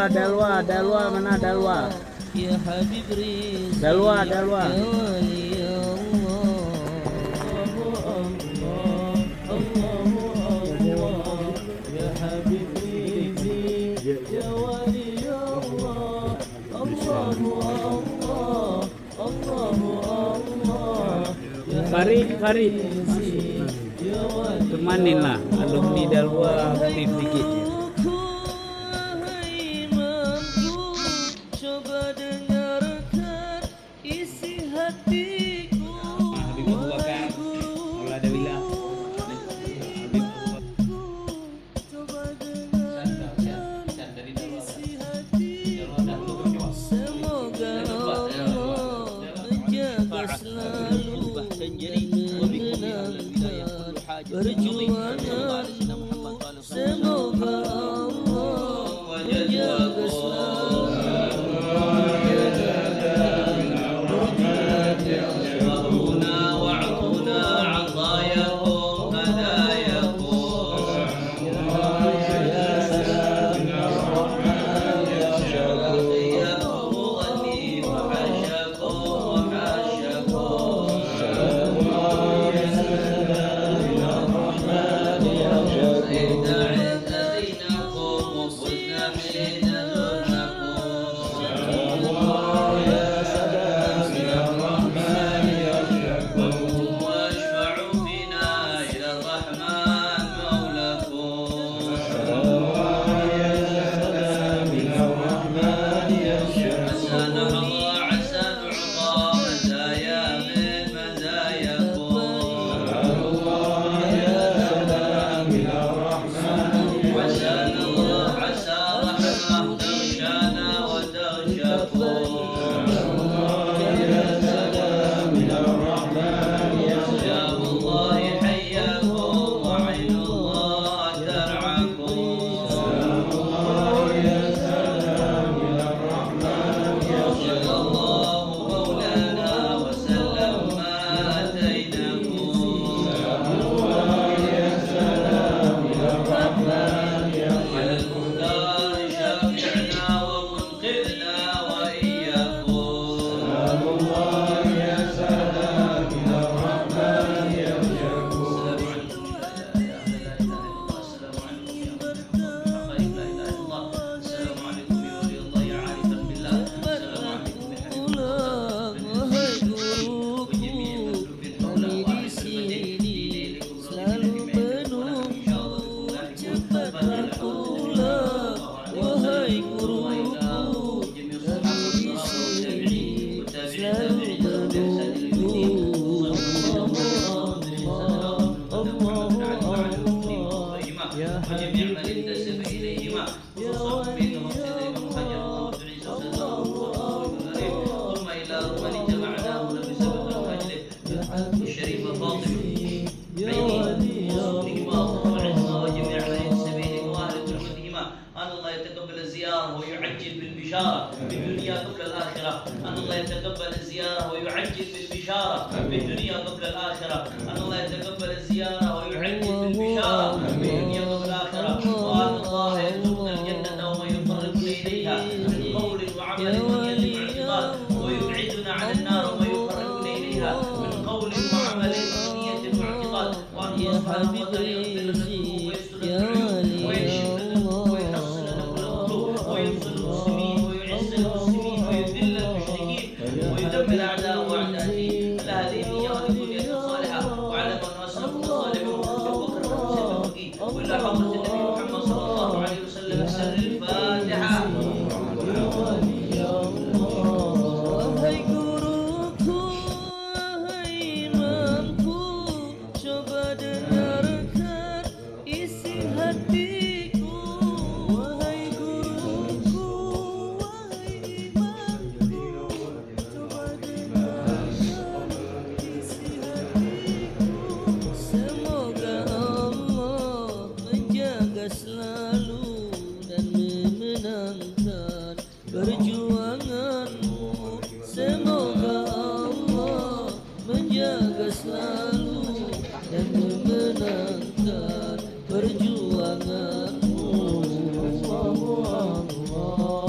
Dalwa mana Dalwa? Ya Habib Rizki, Dalwa. ya wali ya Habib Rizki, ya wali Farid temanin lah alumni Dalwa aktif dikit. Coba dengarkan isi hatiku. Habib Abu Bakar, Maulana Dawila. Coba dengarkan isi hatiku. Semoga Allah menjaga selalu dan menenangkan perjuanganmu. Semoga Allah menjaga selalu. menjaga selalu dan memenangkan perjuanganmu. Allah.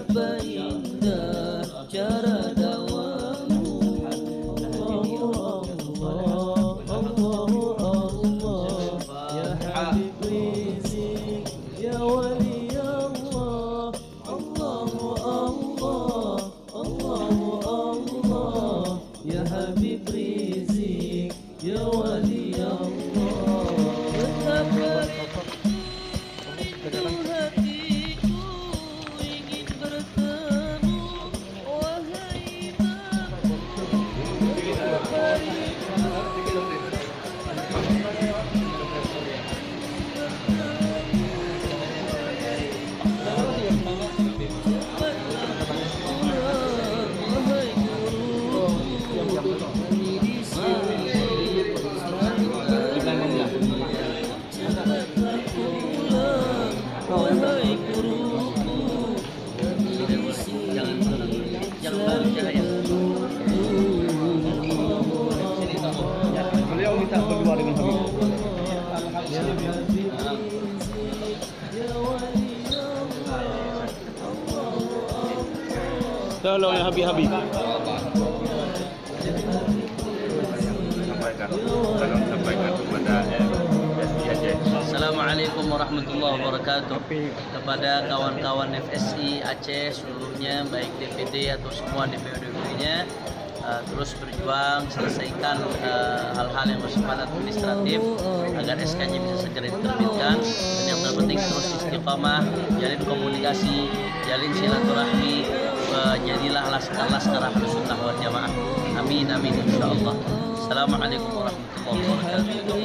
betapa indah cara dakwamu. Allah, ya Habib Rizik, ya wali Allah. Allah, Allah, ya Habib Rizik, ya wali Allah. Betapa rindu hatiku ingin bertemu, wahai Imam. Betapa Beliau minta berdua dengan Habib. Tolong ya Habib. Sampaikan kepada FSI Aceh. Assalamualaikum warahmatullahi wabarakatuh. Kepada kawan-kawan FSI Aceh seluruhnya, baik DPD atau semua DPD-nya, terus berjuang selesaikan hal-hal yang bersifat administratif agar SK-nya bisa segera diterbitkan. Dan yang terpenting terus istiqamah, jalin komunikasi, jalin silaturahmi, jadilah laskar Ahlus Sunnah wal Jamaah. Amin amin insyaallah. Assalamualaikum warahmatullahi wabarakatuh.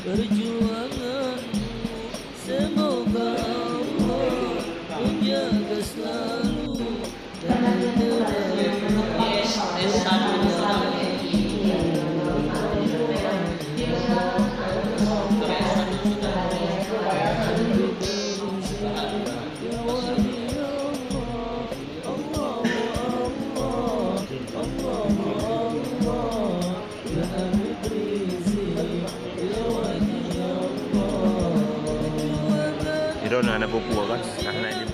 Perjuanganmu semoga Allah menjaga selalu dan Iron anak buku kan? Nah ini.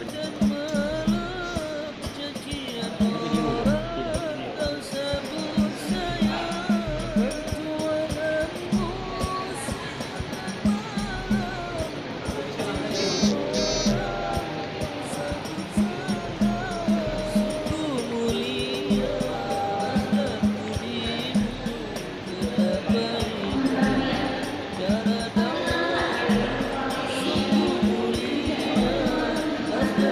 Ada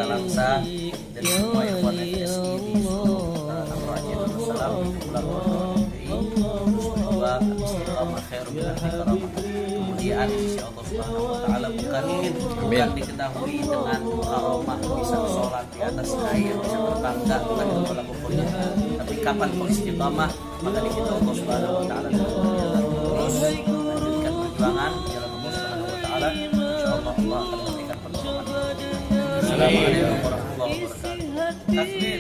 secara langsung dan semua ikhwan FSI di seluruh Aceh Darussalam, ulama terus kedua istiqamah khair bil karamah, kemuliaan sisi Allah Subhanahu wa taala bukan diketahui dengan karomah bisa sholat di atas air, bisa terbangga, bukan itu pola pokoknya, tapi kapan kau istiqamah maka di situ Allah Subhanahu wa taala terus lanjutkan perjuangan di jalan Allah Subhanahu wa taala, insyaallah Allah akan memberikan pertolongan. Assalamualaikum warahmatullahi wabarakatuh. Takbir.